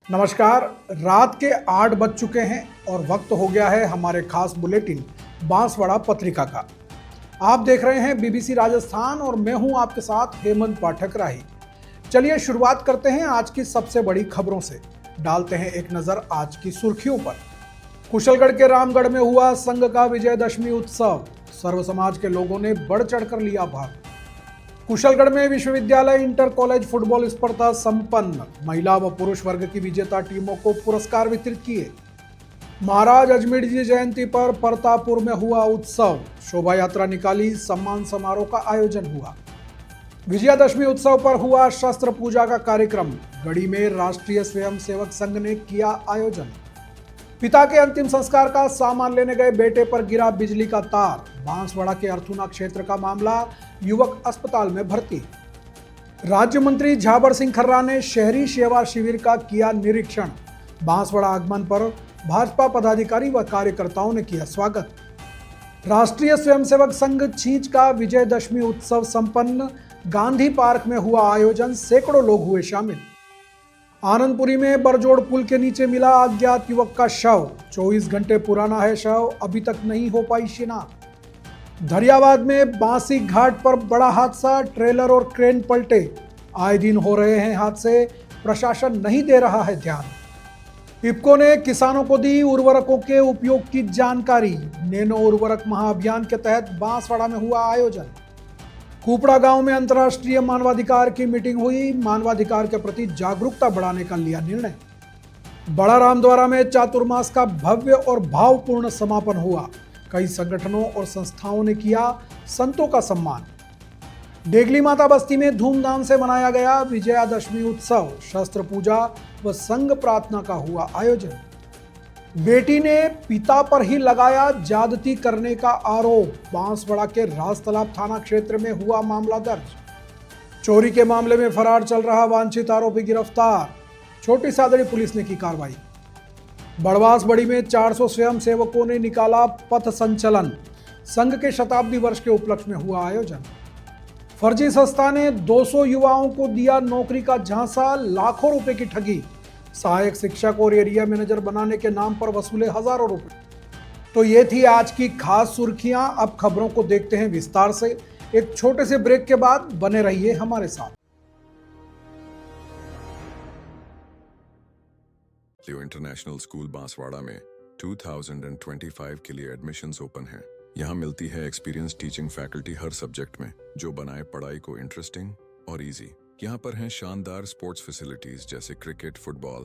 नमस्कार। रात के 8 बज चुके हैं और वक्त हो गया है हमारे खास बुलेटिन बांसवाड़ा पत्रिका का। आप देख रहे हैं बीबीसी राजस्थान और मैं हूं आपके साथ हेमंत पाठक राही। चलिए शुरुआत करते हैं आज की सबसे बड़ी खबरों से। डालते हैं एक नजर आज की सुर्खियों पर। कुशलगढ़ के रामगढ़ में हुआ संघ का विजयदशमी उत्सव। सर्व समाज के लोगों ने बढ़ चढ़कर लिया भाग। कुशलगढ़ में विश्वविद्यालय इंटर कॉलेज फुटबॉल स्पर्धा संपन्न। महिला व पुरुष वर्ग की विजेता टीमों को पुरस्कार वितरित किए। महाराज अजमेर जी जयंती पर परतापुर में हुआ उत्सव। शोभा यात्रा निकाली, सम्मान समारोह का आयोजन हुआ। विजयादशमी उत्सव पर हुआ शस्त्र पूजा का कार्यक्रम। गढ़ी में राष्ट्रीय स्वयंसेवक संघ ने किया आयोजन। पिता के अंतिम संस्कार का सामान लेने गए बेटे पर गिरा बिजली का तार। बांसवाड़ा के अर्थुना क्षेत्र का मामला, युवक अस्पताल में भर्ती। राज्य मंत्री झाबर सिंह खर्रा ने शहरी सेवा शिविर का किया निरीक्षण। बांसवाड़ा आगमन पर भाजपा पदाधिकारी व कार्यकर्ताओं ने किया स्वागत। राष्ट्रीय स्वयंसेवक संघ छींच का विजयदशमी उत्सव संपन्न। गांधी पार्क में हुआ आयोजन, सैकड़ों लोग हुए शामिल। आनंदपुरी में बरजोड़ पुल के नीचे मिला अज्ञात युवक का शव। 24 घंटे पुराना है शव, अभी तक नहीं हो पाई शिनाख्त। धरियावाद में बांसी घाट पर बड़ा हादसा, ट्रेलर और क्रेन पलटे। आए दिन हो रहे हैं हादसे, प्रशासन नहीं दे रहा है ध्यान। इफ्को ने किसानों को दी उर्वरकों के उपयोग की जानकारी। नैनो उर्वरक महाअभियान के तहत बांसवाड़ा में हुआ आयोजन। कुपड़ा गांव में अंतर्राष्ट्रीय मानवाधिकार की मीटिंग हुई। मानवाधिकार के प्रति जागरूकता बढ़ाने का लिया निर्णय। बड़ा रामद्वारा में चातुर्मास का भव्य और भावपूर्ण समापन हुआ। कई संगठनों और संस्थाओं ने किया संतों का सम्मान। डेगली माता बस्ती में धूमधाम से मनाया गया विजयादशमी उत्सव। शस्त्र पूजा व संघ प्रार्थना का हुआ आयोजन। बेटी ने पिता पर ही लगाया ज्यादती करने का आरोप। बांसवाड़ा के राजतालाब थाना क्षेत्र में हुआ मामला दर्ज। चोरी के मामले में फरार चल रहा वांछित आरोपी गिरफ्तार। छोटी सादड़ी पुलिस ने की कार्रवाई। बड़वास बड़ी में 400 स्वयंसेवकों ने निकाला पथ संचलन। संघ के शताब्दी वर्ष के उपलक्ष्य में हुआ आयोजन। फर्जी संस्था ने 200 युवाओं को दिया नौकरी का झांसा, लाखों रुपए की ठगी। सहायक शिक्षक और एरिया मैनेजर बनाने के नाम पर वसूले हजारों रुपए। तो ये थी आज की खास सुर्खियां। अब खबरों को देखते हैं विस्तार से। एक छोटे से ब्रेक के बाद बने रहिए हमारे साथ। लियो इंटरनेशनल स्कूल बांसवाड़ा में 2025 के लिए एडमिशन्स ओपन हैं। यहाँ मिलती है एक्सपीरियंस टीचिंग फैकल्टी हर सब्जेक्ट में, जो बनाए पढ़ाई को इंटरेस्टिंग और इजी। यहाँ पर हैं शानदार स्पोर्ट्स फैसिलिटीज जैसे क्रिकेट, फुटबॉल,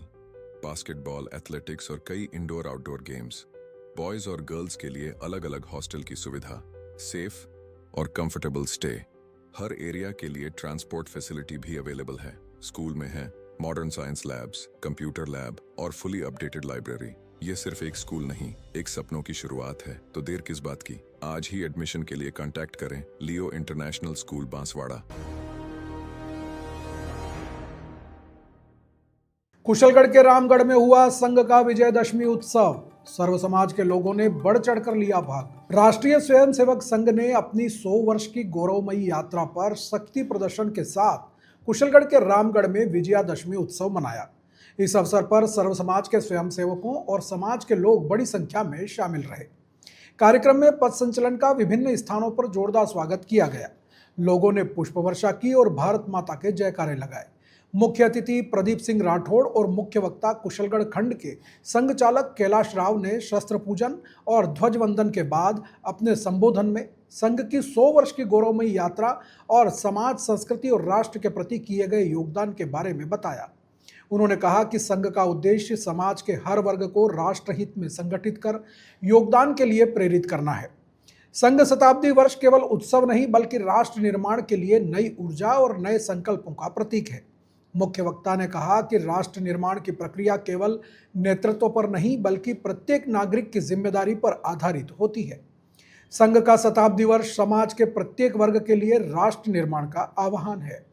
बास्केटबॉल, एथलेटिक्स और कई इंडोर आउटडोर गेम्स। बॉयज और गर्ल्स के लिए अलग अलग हॉस्टल की सुविधा, सेफ और कंफर्टेबल स्टे। हर एरिया के लिए ट्रांसपोर्ट फैसिलिटी भी अवेलेबल है। स्कूल में है modern science labs, computer lab और फुली अपडेटेड लाइब्रेरी। ये सिर्फ एक स्कूल नहीं, एक सपनों की शुरुआत है। तो देर किस बात की, आज ही एडमिशन के लिए कांटेक्ट करें लियो इंटरनेशनल स्कूल बांसवाड़ा। कुशलगढ़ के रामगढ़ में हुआ संघ का विजयदशमी उत्सव। सर्व समाज के लोगों ने बढ़ चढ़कर लिया भाग। राष्ट्रीय स्वयंसेवक संघ ने अपनी 100 वर्ष की गौरवमयी यात्रा पर शक्ति प्रदर्शन के साथ कुशलगढ़ के रामगढ़ में विजयादशमी उत्सव मनाया। इस अवसर पर सर्व समाज के स्वयंसेवकों और समाज के लोग बड़ी संख्या में शामिल रहे। कार्यक्रम में पथ संचलन का विभिन्न स्थानों पर जोरदार स्वागत किया गया। लोगों ने पुष्प वर्षा की और भारत माता के जयकारे लगाए। मुख्य अतिथि प्रदीप सिंह राठौड़ और मुख्य वक्ता कुशलगढ़ खंड के संघ चालक कैलाश राव ने शस्त्र पूजन और ध्वजवंदन के बाद अपने संबोधन में संघ की 100 वर्ष की गौरवमयी यात्रा और समाज, संस्कृति और राष्ट्र के प्रति किए गए योगदान के बारे में बताया। उन्होंने कहा कि संघ का उद्देश्य समाज के हर वर्ग को राष्ट्रहित में संगठित कर योगदान के लिए प्रेरित करना है। संघ शताब्दी वर्ष केवल उत्सव नहीं, बल्कि राष्ट्र निर्माण के लिए नई ऊर्जा और नए संकल्पों का प्रतीक है। मुख्य वक्ता ने कहा कि राष्ट्र निर्माण की प्रक्रिया केवल नेतृत्व पर नहीं, बल्कि प्रत्येक नागरिक की जिम्मेदारी पर आधारित होती है। संघ का शताब्दी वर्ष समाज के प्रत्येक वर्ग के लिए राष्ट्र निर्माण का आह्वान है।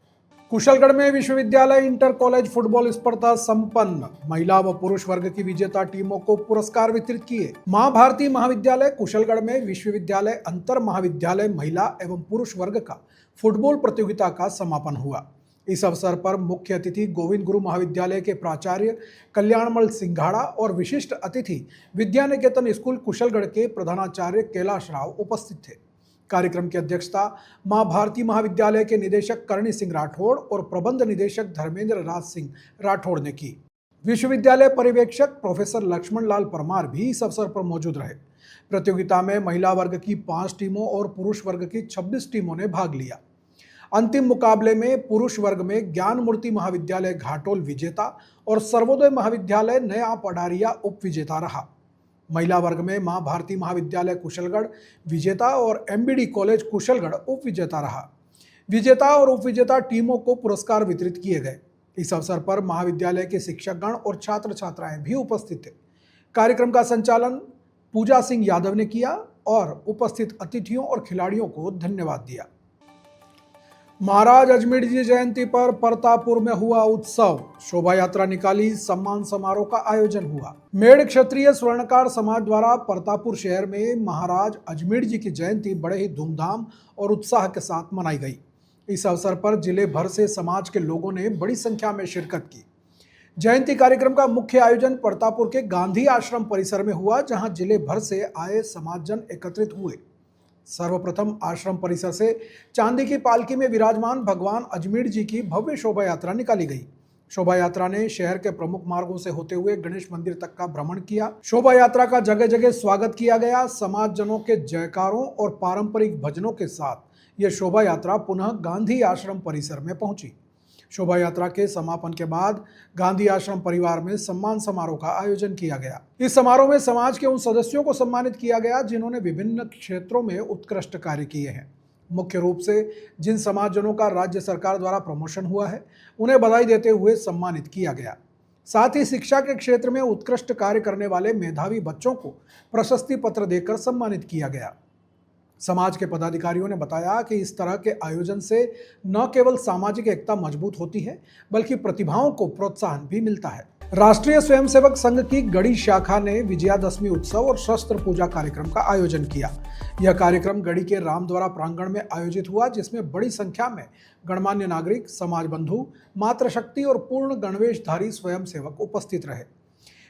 कुशलगढ़ में विश्वविद्यालय इंटर कॉलेज फुटबॉल स्पर्धा संपन्न। महिला व पुरुष वर्ग की विजेता टीमों को पुरस्कार वितरित किए। मां भारती महाविद्यालय कुशलगढ़ में विश्वविद्यालय अंतर महाविद्यालय महिला एवं पुरुष वर्ग का फुटबॉल प्रतियोगिता का समापन हुआ। इस अवसर पर मुख्य अतिथि गोविंद गुरु महाविद्यालय के प्राचार्य कल्याणमल सिंघाड़ा और विशिष्ट अतिथि विद्या निकेतन स्कूल कुशलगढ़ के प्रधानाचार्य कैलाश राव उपस्थित थे। कार्यक्रम की अध्यक्षता मां भारती महाविद्यालय के निदेशक करणी सिंह राठौड़ और प्रबंध निदेशक धर्मेंद्र राज सिंह राठौड़ ने की। विश्वविद्यालय पर्यवेक्षक प्रोफेसर लक्ष्मण लाल परमार भी इस अवसर पर मौजूद रहे। प्रतियोगिता में महिला वर्ग की 5 टीमों और पुरुष वर्ग की 26 टीमों ने भाग लिया। अंतिम मुकाबले में पुरुष वर्ग में ज्ञान मूर्ति महाविद्यालय घाटोल विजेता और सर्वोदय महाविद्यालय नया पडारिया उप विजेता रहा। महिला वर्ग में मां भारती महाविद्यालय कुशलगढ़ विजेता और एमबीडी कॉलेज कुशलगढ़ उप विजेता रहा। विजेता और उप विजेता टीमों को पुरस्कार वितरित किए गए। इस अवसर पर महाविद्यालय के शिक्षकगण और छात्र छात्राएं भी उपस्थित थे। कार्यक्रम का संचालन पूजा सिंह यादव ने किया और उपस्थित अतिथियों और खिलाड़ियों को धन्यवाद दिया। महाराज अजमेर जी जयंती पर परतापुर में हुआ उत्सव, शोभा यात्रा निकाली, सम्मान समारोह का आयोजन हुआ। मेड़ क्षत्रिय स्वर्णकार समाज द्वारा परतापुर शहर में महाराज अजमेर जी की जयंती बड़े ही धूमधाम और उत्साह के साथ मनाई गई। इस अवसर पर जिले भर से समाज के लोगों ने बड़ी संख्या में शिरकत की। जयंती कार्यक्रम का मुख्य आयोजन परतापुर के गांधी आश्रम परिसर में हुआ, जहां जिले भर से आए समाजजन एकत्रित हुए। सर्वप्रथम आश्रम परिसर से चांदी की पालकी में विराजमान भगवान अजमेर जी की भव्य शोभा यात्रा निकाली गई। शोभा यात्रा ने शहर के प्रमुख मार्गों से होते हुए गणेश मंदिर तक का भ्रमण किया। शोभा यात्रा का जगह जगह स्वागत किया गया। समाजजनों के जयकारों और पारंपरिक भजनों के साथ यह शोभा यात्रा पुनः गांधी आश्रम परिसर में पहुंची। शोभा यात्रा के समापन के बाद गांधी आश्रम परिवार में सम्मान समारोह का आयोजन किया गया। इस समारोह में समाज के उन सदस्यों को सम्मानित किया गया जिन्होंने विभिन्न क्षेत्रों में उत्कृष्ट कार्य किए हैं। मुख्य रूप से जिन समाजजनों का राज्य सरकार द्वारा प्रमोशन हुआ है, उन्हें बधाई देते हुए सम्मानित किया गया। साथ ही शिक्षा के क्षेत्र में उत्कृष्ट कार्य करने वाले मेधावी बच्चों को प्रशस्ति पत्र देकर सम्मानित किया गया। समाज के पदाधिकारियों ने बताया कि इस तरह के आयोजन से न केवल सामाजिक एकता मजबूत होती है, बल्कि प्रतिभाओं को प्रोत्साहन भी मिलता है। राष्ट्रीय स्वयंसेवक संघ की गढ़ी शाखा ने विजयादशमी उत्सव और शस्त्र पूजा कार्यक्रम का आयोजन किया। यह कार्यक्रम गढ़ी के रामद्वारा प्रांगण में आयोजित हुआ, जिसमें बड़ी संख्या में गणमान्य नागरिक, समाज बंधु, मातृशक्ति और पूर्ण गणवेशधारी स्वयंसेवक उपस्थित रहे।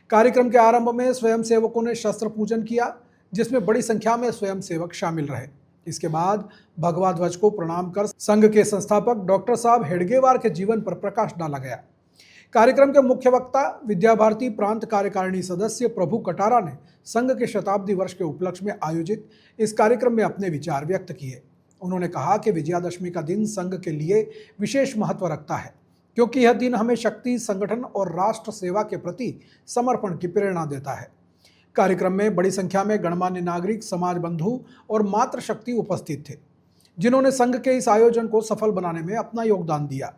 कार्यक्रम के आरंभ में स्वयंसेवकों ने शस्त्र पूजन किया, जिसमें बड़ी संख्या में स्वयंसेवक शामिल रहे। इसके बाद भगवा ध्वज को प्रणाम कर संघ के संस्थापक डॉक्टर साहब हेडगेवार के जीवन पर प्रकाश डाला गया। कार्यक्रम के मुख्य वक्ता विद्या भारती प्रांत कार्यकारिणी सदस्य प्रभु कटारा ने संघ के शताब्दी वर्ष के उपलक्ष्य में आयोजित इस कार्यक्रम में अपने विचार व्यक्त किए। उन्होंने कहा कि विजयादशमी का दिन संघ के लिए विशेष महत्व रखता है, क्योंकि यह दिन हमें शक्ति, संगठन और राष्ट्र सेवा के प्रति समर्पण की प्रेरणा देता है। कार्यक्रम में बड़ी संख्या में गणमान्य नागरिक, समाज बंधु और मातृशक्ति उपस्थित थे, जिन्होंने संघ के इस आयोजन को सफल बनाने में अपना योगदान दिया।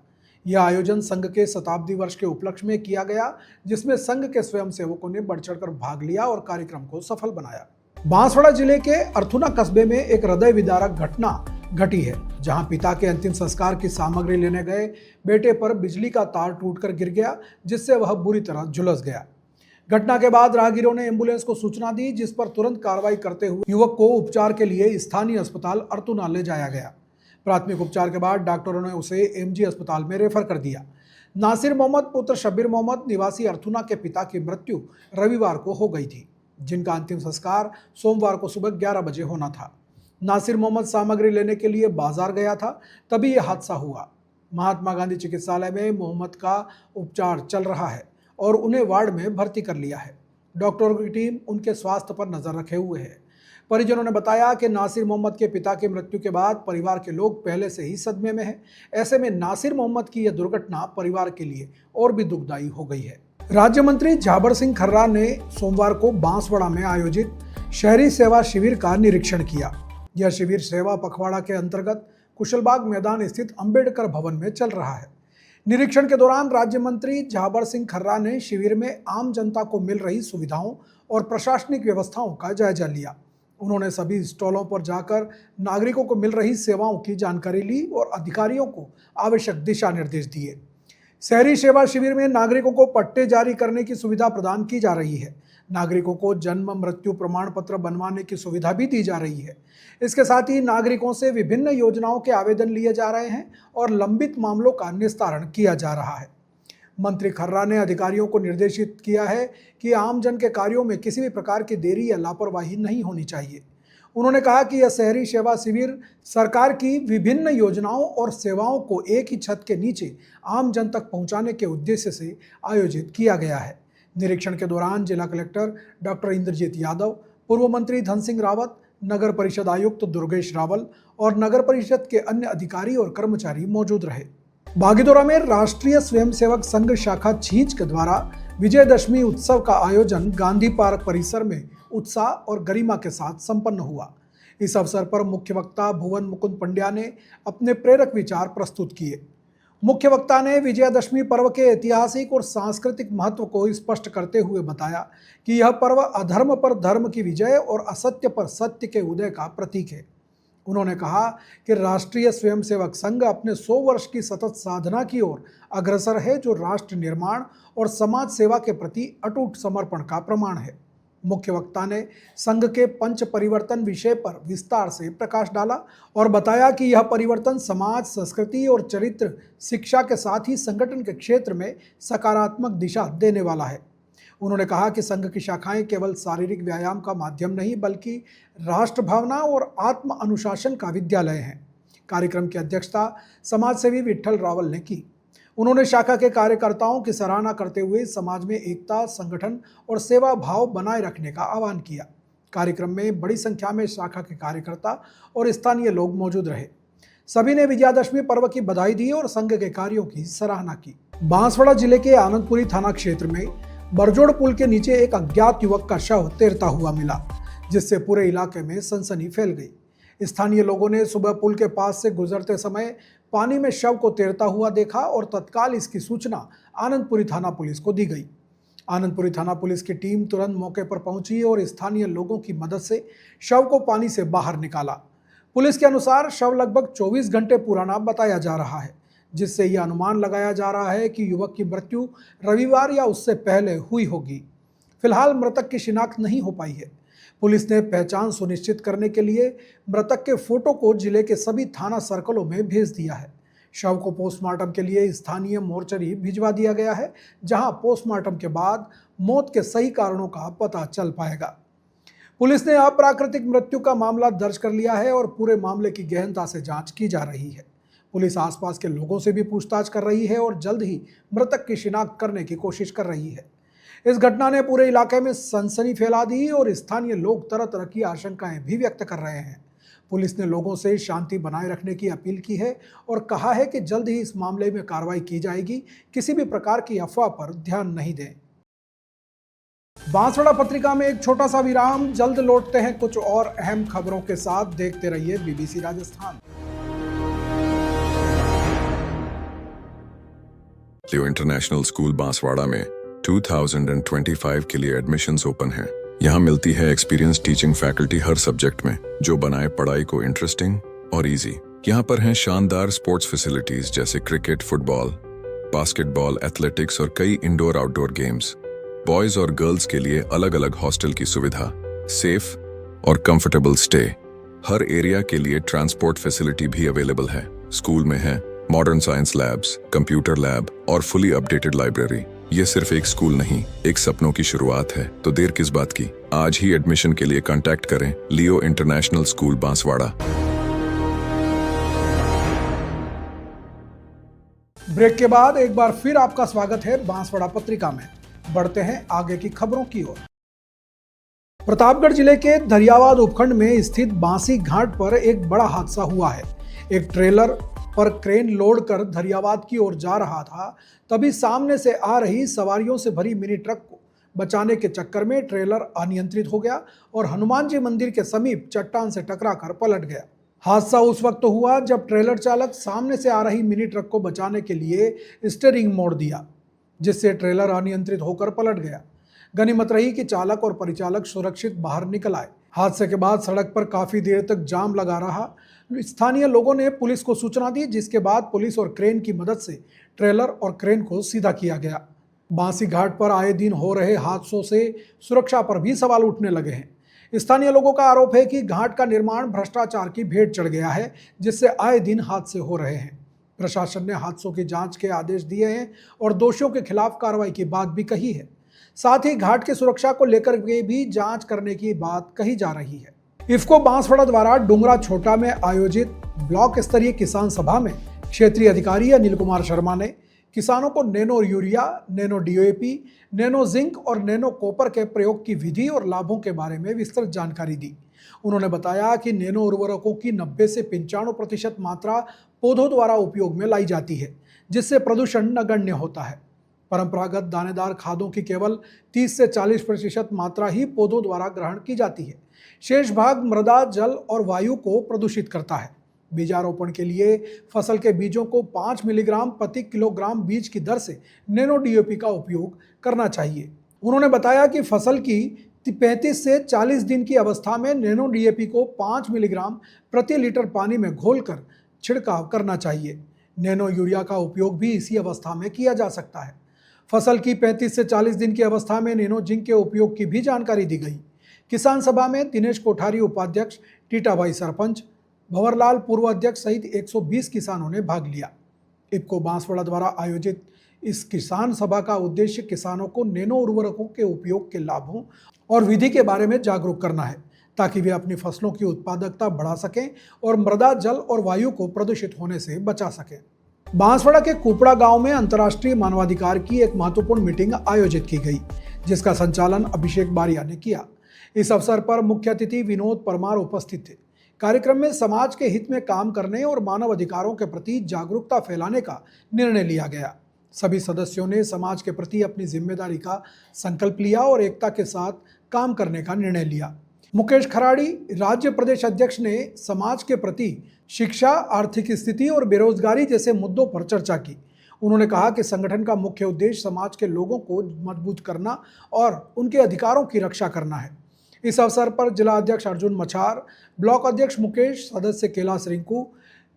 यह आयोजन संघ के शताब्दी वर्ष के उपलक्ष्य में किया गया, जिसमें संघ के स्वयंसेवकों ने बढ़ चढ़कर भाग लिया और कार्यक्रम को सफल बनाया। बांसवाड़ा जिले के अर्थुना कस्बे में एक हृदय विदारक घटना घटी है, जहां पिता के अंतिम संस्कार की सामग्री लेने गए बेटे पर बिजली का तार टूटकर गिर गया, जिससे वह बुरी तरह झुलस गया। घटना के बाद राहगीरों ने एम्बुलेंस को सूचना दी, जिस पर तुरंत कार्रवाई करते हुए युवक को उपचार के लिए स्थानीय अस्पताल अर्थुना ले जाया गया। प्राथमिक उपचार के बाद डॉक्टरों ने उसे एमजी अस्पताल में रेफर कर दिया। नासिर मोहम्मद पुत्र शब्बीर मोहम्मद निवासी अर्थुना के पिता की मृत्यु रविवार को हो गई थी, जिनका अंतिम संस्कार सोमवार को सुबह 11 बजे होना था। नासिर मोहम्मद सामग्री लेने के लिए बाजार गया था, तभी यह हादसा हुआ। महात्मा गांधी चिकित्सालय में मोहम्मद का उपचार चल रहा है और उन्हें वार्ड में भर्ती कर लिया है। डॉक्टरों की टीम उनके स्वास्थ्य पर नजर रखे हुए है। परिजनों ने बताया कि नासिर मोहम्मद के पिता की मृत्यु के बाद परिवार के लोग पहले से ही सदमे में हैं। ऐसे में नासिर मोहम्मद की यह दुर्घटना परिवार के लिए और भी दुखदायी हो गई है। राज्य मंत्री झाबर सिंह खर्रा ने सोमवार को बांसवाड़ा में आयोजित शहरी सेवा शिविर का निरीक्षण किया। यह शिविर सेवा पखवाड़ा के अंतर्गत कुशलबाग मैदान स्थित अंबेडकर भवन में चल रहा है। निरीक्षण के दौरान राज्य मंत्री झाबर सिंह खर्रा ने शिविर में आम जनता को मिल रही सुविधाओं और प्रशासनिक व्यवस्थाओं का जायजा लिया। उन्होंने सभी स्टॉलों पर जाकर नागरिकों को मिल रही सेवाओं की जानकारी ली और अधिकारियों को आवश्यक दिशा निर्देश दिए। शहरी सेवा शिविर में नागरिकों को पट्टे जारी करने की सुविधा प्रदान की जा रही है। नागरिकों को जन्म मृत्यु प्रमाण पत्र बनवाने की सुविधा भी दी जा रही है। इसके साथ ही नागरिकों से विभिन्न योजनाओं के आवेदन लिए जा रहे हैं और लंबित मामलों का निस्तारण किया जा रहा है। मंत्री खर्रा ने अधिकारियों को निर्देशित किया है कि आमजन के कार्यों में किसी भी प्रकार की देरी या लापरवाही नहीं होनी चाहिए। उन्होंने कहा कि यह शहरी सेवा शिविर सरकार की विभिन्न योजनाओं और सेवाओं को एक ही छत के नीचे आम जन तक पहुंचाने के उद्देश्य से आयोजित किया गया है। निरीक्षण के दौरान जिला कलेक्टर डॉक्टर इंद्रजीत यादव, पूर्व मंत्री धन सिंह रावत, नगर परिषद आयुक्त दुर्गेश रावल और नगर परिषद के अन्य अधिकारी और कर्मचारी मौजूद रहे। बागीदोरा में राष्ट्रीय स्वयंसेवक संघ शाखा छींच के द्वारा विजयदशमी उत्सव का आयोजन गांधी पार्क परिसर में उत्साह और गरिमा के साथ संपन्न हुआ। इस अवसर पर मुख्य वक्ता भुवन मुकुंद पंड्या ने अपने प्रेरक विचार प्रस्तुत किए। मुख्य वक्ता ने विजयदशमी पर्व के ऐतिहासिक और सांस्कृतिक महत्व को स्पष्ट करते हुए बताया कि यह पर्व अधर्म पर धर्म की विजय और असत्य पर सत्य के उदय का प्रतीक है। उन्होंने कहा कि राष्ट्रीय स्वयंसेवक संघ अपने 100 वर्ष की सतत साधना की ओर अग्रसर है, जो राष्ट्र निर्माण और समाज सेवा के प्रति अटूट समर्पण का प्रमाण है। मुख्य वक्ता ने संघ के पंच परिवर्तन विषय पर विस्तार से प्रकाश डाला और बताया कि यह परिवर्तन समाज, संस्कृति और चरित्र शिक्षा के साथ ही संगठन के क्षेत्र में सकारात्मक दिशा देने वाला है। उन्होंने कहा कि संघ की शाखाएं केवल शारीरिक व्यायाम का माध्यम नहीं, बल्कि राष्ट्र भावना और आत्म अनुशासन का विद्यालय हैं। कार्यक्रम की अध्यक्षता समाजसेवी विट्ठल रावल ने की। उन्होंने शाखा के कार्यकर्ताओं की सराहना करते हुए समाज में एकता, संगठन और सेवा भाव बनाए रखने का आह्वान किया। कार्यक्रम में बड़ी संख्या में शाखा के कार्यकर्ता और स्थानीय लोग मौजूद रहे। सभी ने विजयादशमी पर्व की बधाई दी और संघ के कार्यों की सराहना की। बांसवाड़ा जिले के आनंदपुरी थाना क्षेत्र में बरजोड़ पुल के नीचे एक अज्ञात युवक का शव तैरता हुआ मिला, जिससे पूरे इलाके में सनसनी फैल गई। स्थानीय लोगों ने सुबह पुल के पास से गुजरते समय पानी में शव को तैरता हुआ देखा और तत्काल इसकी सूचना आनंदपुरी थाना पुलिस को दी गई। आनंदपुरी थाना पुलिस की टीम तुरंत मौके पर पहुंची और स्थानीय लोगों की मदद से शव को पानी से बाहर निकाला। पुलिस के अनुसार शव लगभग 24 घंटे पुराना बताया जा रहा है, जिससे यह अनुमान लगाया जा रहा है कि युवक की मृत्यु रविवार या उससे पहले हुई होगी। फिलहाल मृतक की शिनाख्त नहीं हो पाई है। पुलिस ने पहचान सुनिश्चित करने के लिए मृतक के फोटो को जिले के सभी थाना सर्कलों में भेज दिया है। शव को पोस्टमार्टम के लिए स्थानीय मोर्चरी भिजवा दिया गया है, जहां पोस्टमार्टम के बाद मौत के सही कारणों का पता चल पाएगा। पुलिस ने अप्राकृतिक मृत्यु का मामला दर्ज कर लिया है और पूरे मामले की गहनता से जांच की जा रही है। पुलिस आसपास के लोगों से भी पूछताछ कर रही है और जल्द ही मृतक की शिनाख्त करने की कोशिश कर रही है। इस घटना ने पूरे इलाके में सनसनी फैला दी और स्थानीय लोग तरह तरह की आशंकाएं भी व्यक्त कर रहे हैं। पुलिस ने लोगों से शांति बनाए रखने की अपील की है और कहा है कि जल्द ही इस मामले में कार्रवाई की जाएगी। किसी भी प्रकार की अफवाह पर ध्यान नहीं दें। बांसवाड़ा पत्रिका में एक छोटा सा विराम, जल्द लौटते हैं कुछ और अहम खबरों के साथ। देखते रहिए बीबीसी राजस्थान। लियो इंटरनेशनल स्कूल बांसवाड़ा में 2025 के लिए एडमिशन्स ओपन हैं। यहाँ मिलती है एक्सपीरियंस टीचिंग फैकल्टी हर सब्जेक्ट में, जो बनाए पढ़ाई को इंटरेस्टिंग और इजी। यहाँ पर हैं शानदार स्पोर्ट्स फैसिलिटीज जैसे क्रिकेट, फुटबॉल, बास्केटबॉल, एथलेटिक्स और कई इंडोर आउटडोर गेम्स। बॉयज और गर्ल्स के लिए अलग अलग हॉस्टल की सुविधा, सेफ और कंफर्टेबल स्टे। हर एरिया के लिए ट्रांसपोर्ट फैसिलिटी भी अवेलेबल है। स्कूल में है modern science labs, computer lab और फुली अपडेटेड लाइब्रेरी। ये सिर्फ एक स्कूल नहीं, एक सपनों की शुरुआत है। तो देर किस बात की, आज ही एडमिशन के लिए कांटेक्ट करें लियो इंटरनेशनल स्कूल बांसवाड़ा। ब्रेक के बाद एक बार फिर आपका स्वागत है बांसवाड़ा पत्रिका में। बढ़ते हैं आगे की खबरों की ओर। प्रतापगढ़ जिले के दरियावाद उपखंड में स्थित बांसी घाट पर एक बड़ा हादसा हुआ है। एक ट्रेलर पर क्रेन लोड कर दरियावाद की ओर जा रहा था, तभी सामने से आ रही सवारियों से भरी मिनी ट्रक को बचाने के चक्कर में ट्रेलर अनियंत्रित हो गया और हनुमान जी मंदिर के समीप चट्टान से टकराकर पलट गया। हादसा उस वक्त हुआ जब ट्रेलर चालक सामने से आ रही मिनी ट्रक को बचाने के लिए स्टीयरिंग मोड़ दिया, जिससे ट्रेलर अनियंत्रित होकर पलट गया। गनीमत रही कि चालक और परिचालक सुरक्षित बाहर निकल आए। हादसे के बाद सड़क पर काफी देर तक जाम लगा रहा। स्थानीय लोगों ने पुलिस को सूचना दी, जिसके बाद पुलिस और क्रेन की मदद से ट्रेलर और क्रेन को सीधा किया गया। बांसी घाट पर आए दिन हो रहे हादसों से सुरक्षा पर भी सवाल उठने लगे हैं। स्थानीय लोगों का आरोप है कि घाट का निर्माण भ्रष्टाचार की भेंट चढ़ गया है, जिससे आए दिन हादसे हो रहे हैं। प्रशासन ने हादसों की जांच के आदेश दिए हैं और दोषियों के खिलाफ कार्रवाई की बात भी कही है। साथ ही घाट की सुरक्षा को लेकर के भी जांच करने की बात कही जा रही है। इफ्को बांसवाड़ा द्वारा डुंगरा छोटा में आयोजित ब्लॉक स्तरीय किसान सभा में क्षेत्रीय अधिकारी अनिल कुमार शर्मा ने किसानों को nano urea, nano DAP, nano zinc और नैनो कॉपर के प्रयोग की विधि और लाभों के बारे में विस्तृत जानकारी दी। उन्होंने बताया कि नैनो उर्वरकों की 90 से 95% मात्रा पौधों द्वारा उपयोग में लाई जाती है, जिससे प्रदूषण नगण्य होता है। परंपरागत दानेदार खादों की केवल 30 से 40% मात्रा ही पौधों द्वारा ग्रहण की जाती है। शेष भाग मृदा, जल और वायु को प्रदूषित करता है। बीजारोपण के लिए फसल के बीजों को 5 मिलीग्राम प्रति किलोग्राम बीज की दर से नैनो डीएपी का उपयोग करना चाहिए। उन्होंने बताया कि फसल की 35 से 40 दिन की अवस्था में नैनो डीएपी को 5 मिलीग्राम प्रति लीटर पानी में घोलकर छिड़काव करना चाहिए। नैनो यूरिया का उपयोग भी इसी अवस्था में किया जा सकता है। फसल की 35 से 40 दिन की अवस्था में नैनो जिंक के उपयोग की भी जानकारी दी गई। किसान सभा में दिनेश कोठारी उपाध्यक्ष, टीटाभाई सरपंच, भंवरलाल पूर्व अध्यक्ष सहित 120 किसानों ने भाग लिया। इफ्को बांसवाड़ा द्वारा आयोजित इस किसान सभा का उद्देश्य किसानों को नैनो उर्वरकों के उपयोग के लाभों और विधि के बारे में जागरूक करना है, ताकि वे अपनी फसलों की उत्पादकता बढ़ा सकें और मृदा, जल और वायु को प्रदूषित होने से बचा सकें। बांसवाड़ा के कुपड़ा गांव में अंतर्राष्ट्रीय मानवाधिकार की एक महत्वपूर्ण मीटिंग आयोजित की गई, जिसका संचालन अभिषेक बारिया ने किया। इस अवसर पर मुख्य अतिथि विनोद परमार उपस्थित थे। कार्यक्रम में समाज के हित में काम करने और मानव अधिकारों के प्रति जागरूकता फैलाने का निर्णय लिया गया। सभी सदस्यों ने समाज के प्रति अपनी जिम्मेदारी का संकल्प लिया और एकता के साथ काम करने का निर्णय लिया। मुकेश खराड़ी, राज्य प्रदेश अध्यक्ष, ने समाज के प्रति शिक्षा, आर्थिक स्थिति और बेरोजगारी जैसे मुद्दों पर चर्चा की। उन्होंने कहा कि संगठन का मुख्य उद्देश्य समाज के लोगों को मजबूत करना और उनके अधिकारों की रक्षा करना है। इस अवसर पर जिला अध्यक्ष अर्जुन मछार, ब्लॉक अध्यक्ष मुकेश, सदस्य कैलाश रिंकू,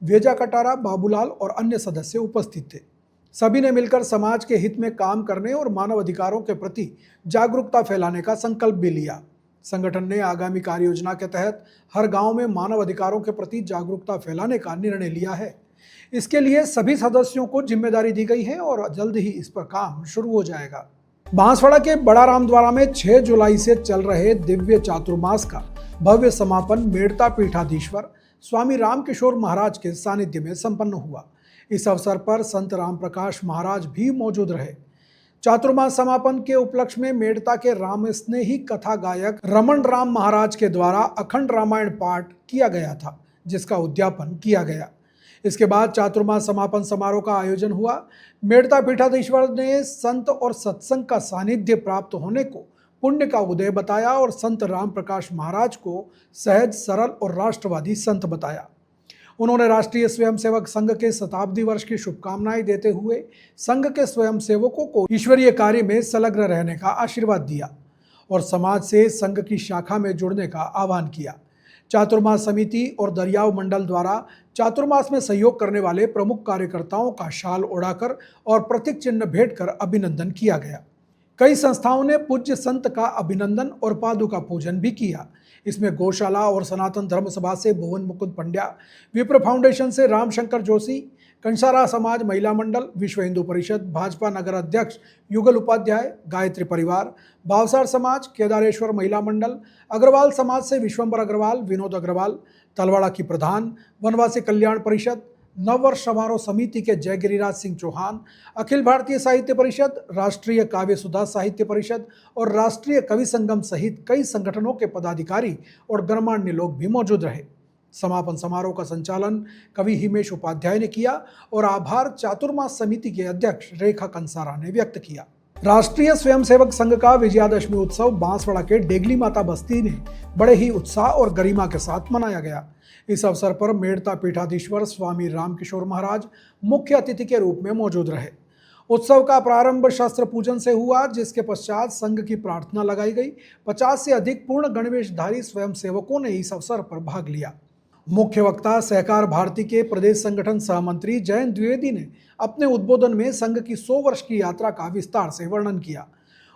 वेजा कटारा, बाबूलाल और अन्य सदस्य उपस्थित थे। सभी ने मिलकर समाज के हित में काम करने और मानव अधिकारों के प्रति जागरूकता फैलाने का संकल्प भी लिया। संगठन ने आगामी कार्य योजना के तहत हर गांव में मानव अधिकारों के प्रति जागरूकता फैलाने का निर्णय लिया है। इसके लिए सभी सदस्यों को जिम्मेदारी दी गई है और जल्द ही इस पर काम शुरू हो जाएगा। बांसवाड़ा के बड़ा रामद्वारा में 6 जुलाई से चल रहे दिव्य चातुर्मास का भव्य समापन मेड़ता पीठाधीश्वर स्वामी रामकिशोर महाराज के सानिध्य में संपन्न हुआ। इस अवसर पर संत रामप्रकाश महाराज भी मौजूद रहे। चातुर्मास समापन के उपलक्ष्य में मेड़ता के राम स्नेही कथा गायक रमन राम महाराज के द्वारा अखंड रामायण पाठ किया गया था, जिसका उद्यापन किया गया। इसके बाद चातुर्मास समापन समारोह का आयोजन हुआ। मेड़ता पीठाधीश्वर ने संत और सत्संग का सानिध्य प्राप्त होने को पुण्य का उदय बताया और संत राम प्रकाश महाराज को सहज, सरल और राष्ट्रवादी संत बताया। उन्होंने राष्ट्रीय स्वयंसेवक संघ के शताब्दी वर्ष की शुभकामनाएं देते हुए संघ के स्वयंसेवकों को ईश्वरीय कार्य में संलग्न रहने का आशीर्वाद दिया और समाज से संघ की शाखा में जुड़ने का आह्वान किया। चातुर्मास समिति और दरियाव मंडल द्वारा चातुर्मास में सहयोग करने वाले प्रमुख कार्यकर्ताओं का शाल ओढ़ाकर और प्रतीक चिन्ह भेंट कर अभिनंदन किया गया। कई संस्थाओं ने पूज्य संत का अभिनंदन और पादुका पूजन भी किया। इसमें गौशाला और सनातन धर्म सभा से भुवन मुकुंद पंड्या, विप्र फाउंडेशन से रामशंकर जोशी, कंसारा समाज महिला मंडल, विश्व हिंदू परिषद, भाजपा नगर अध्यक्ष युगल उपाध्याय, गायत्री परिवार, भावसार समाज, केदारेश्वर महिला मंडल, अग्रवाल समाज से विश्वंबर अग्रवाल, विनोद अग्रवाल, तलवाड़ा की प्रधान, वनवासी कल्याण परिषद, नववर्ष समारोह समिति के जय गिरिराज सिंह चौहान, अखिल भारतीय साहित्य परिषद, राष्ट्रीय काव्य सुधा साहित्य परिषद और राष्ट्रीय कवि संगम सहित कई संगठनों के पदाधिकारी और गणमान्य लोग भी मौजूद रहे। समापन समारोह का संचालन कवि हिमेश उपाध्याय ने किया और आभार चातुर्मास समिति के अध्यक्ष रेखा कंसारा ने व्यक्त किया। राष्ट्रीय स्वयंसेवक संघ का विजयादशमी उत्सव बांसवाड़ा के डेगली माता बस्ती में बड़े ही उत्साह और गरिमा के साथ मनाया गया। इस अवसर पर मेड़ता पीठाधीश्वर स्वामी रामकिशोर महाराज मुख्य अतिथि के रूप में मौजूद रहे। उत्सव का प्रारंभ शस्त्र पूजन से हुआ, जिसके पश्चात संघ की प्रार्थना लगाई गई। 50 से अधिक पूर्ण गणवेशधारी स्वयंसेवकों ने इस अवसर पर भाग लिया। मुख्य वक्ता सहकार भारती के प्रदेश संगठन सहमंत्री जयंत द्विवेदी ने अपने उद्बोधन में संघ की 100 वर्ष की यात्रा का विस्तार से वर्णन किया।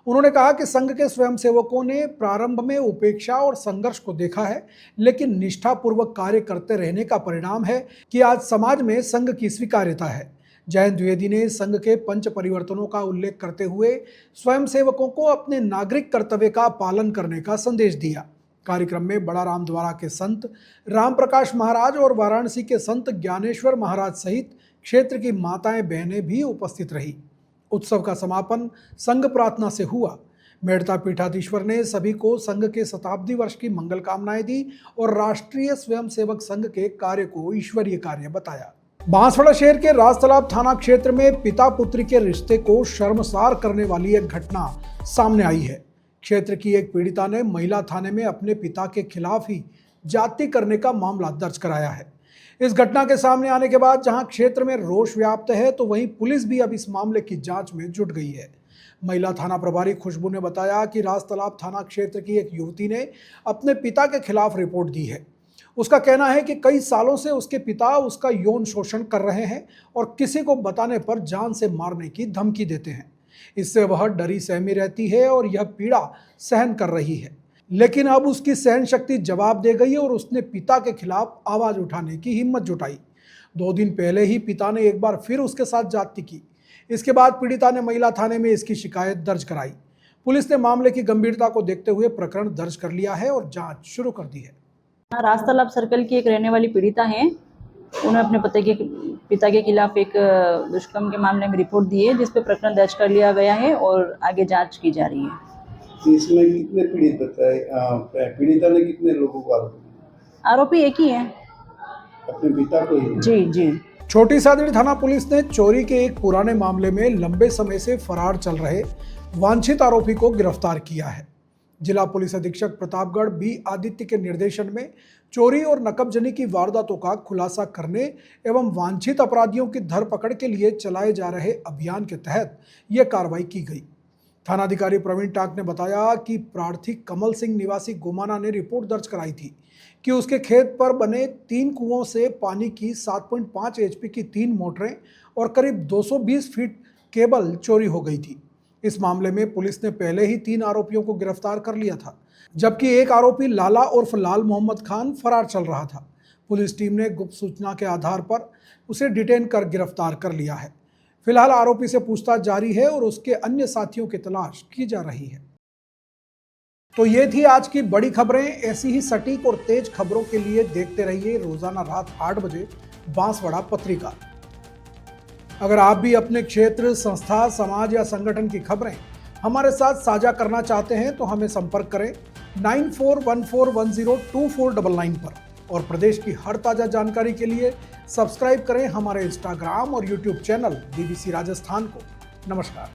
उन्होंने कहा कि संघ के स्वयंसेवकों ने प्रारंभ में उपेक्षा और संघर्ष को देखा है, लेकिन निष्ठापूर्वक कार्य करते रहने का परिणाम है कि आज समाज में संघ की स्वीकार्यता है। जयंत द्विवेदी ने संघ के पंच परिवर्तनों का उल्लेख करते हुए स्वयंसेवकों को अपने नागरिक कर्तव्य का पालन करने का संदेश दिया। कार्यक्रम में बड़ा रामद्वारा के संत राम प्रकाश महाराज और वाराणसी के संत ज्ञानेश्वर महाराज सहित क्षेत्र की माताएं बहनें भी उपस्थित रही। उत्सव का समापन संघ प्रार्थना से हुआ। मेड़ता पीठाधीश्वर ने सभी को संघ के शताब्दी वर्ष की मंगल कामनाएं दी और राष्ट्रीय स्वयंसेवक संघ के कार्य को ईश्वरीय कार्य बताया। बांसवाड़ा शहर के राजतालाब थाना क्षेत्र में पिता पुत्री के रिश्ते को शर्मसार करने वाली एक घटना सामने आई है। क्षेत्र की एक पीड़िता ने महिला थाने में अपने पिता के खिलाफ ही जाति करने का मामला दर्ज कराया है। इस घटना के सामने आने के बाद जहां क्षेत्र में रोष व्याप्त है, तो वहीं पुलिस भी अब इस मामले की जांच में जुट गई है। महिला थाना प्रभारी खुशबू ने बताया कि राजतालाब थाना क्षेत्र की एक युवती ने अपने पिता के खिलाफ रिपोर्ट दी है। उसका कहना है कि कई सालों से उसके पिता उसका यौन शोषण कर रहे हैं और किसी को बताने पर जान से मारने की धमकी देते हैं। इससे वह डरी सहमी रहती है और यह पीड़ा सहन कर रही है, लेकिन अब उसकी सहन शक्ति जवाब दे गई और उसने पिता के खिलाफ आवाज उठाने की हिम्मत जुटाई। 2 दिन पहले ही पिता ने एक बार फिर उसके साथ जाति की। इसके बाद पीड़िता ने महिला थाने में इसकी शिकायत दर्ज कराई। पुलिस ने मामले की गंभीरता को देखते हुए प्रकरण दर्ज कर लिया है और जांच शुरू कर दी है। राजतालाब सर्कल की एक रहने वाली पीड़िता है। उन्होंने अपने पिता के खिलाफ एक दुष्कर्म के मामले में रिपोर्ट दी है, जिस पे प्रकरण दर्ज कर लिया गया है और आगे जांच की जा रही है। इसमें कितने पीड़ित बताए? पीड़िता ने कितने लोगों को आरोपी एक ही है, अपने पिता को ही? जी। छोटी सादड़ी थाना पुलिस ने चोरी के एक पुराने मामले में लंबे समय से फरार चल रहे वांछित आरोपी को गिरफ्तार किया है। जिला पुलिस अधीक्षक प्रतापगढ़ बी आदित्य के निर्देशन में चोरी और नकबजनी की वारदातों का खुलासा करने एवं वांछित अपराधियों की धरपकड़ के लिए चलाए जा रहे अभियान के तहत यह कार्रवाई की गई। थानाधिकारी प्रवीण टाक ने बताया कि प्रार्थी कमल सिंह निवासी गोमाना ने रिपोर्ट दर्ज कराई थी कि उसके खेत पर बने 3 कुओं से पानी की 7.5 HP की 3 मोटरें और करीब 220 फीट केबल चोरी हो गई थी। इस मामले में पुलिस ने पहले ही 3 आरोपियों को गिरफ्तार कर लिया था, जबकि एक आरोपी लाला उर्फ लाल मोहम्मद खान फरार चल रहा था। पुलिस टीम ने गुप्त सूचना के आधार पर उसे डिटेन कर गिरफ्तार कर लिया है। फिलहाल आरोपी से पूछताछ जारी है और उसके अन्य साथियों की तलाश की जा रही है। तो ये थी आज की बड़ी खबरें। ऐसी ही सटीक और तेज खबरों के लिए देखते रहिए रोजाना रात 8 बजे बांसवाड़ा पत्रिका। अगर आप भी अपने क्षेत्र, संस्था, समाज या संगठन की खबरें हमारे साथ साझा करना चाहते हैं तो हमें संपर्क करें 9414102499 पर और प्रदेश की हर ताजा जानकारी के लिए सब्सक्राइब करें हमारे इंस्टाग्राम और यूट्यूब चैनल BBC राजस्थान को। नमस्कार।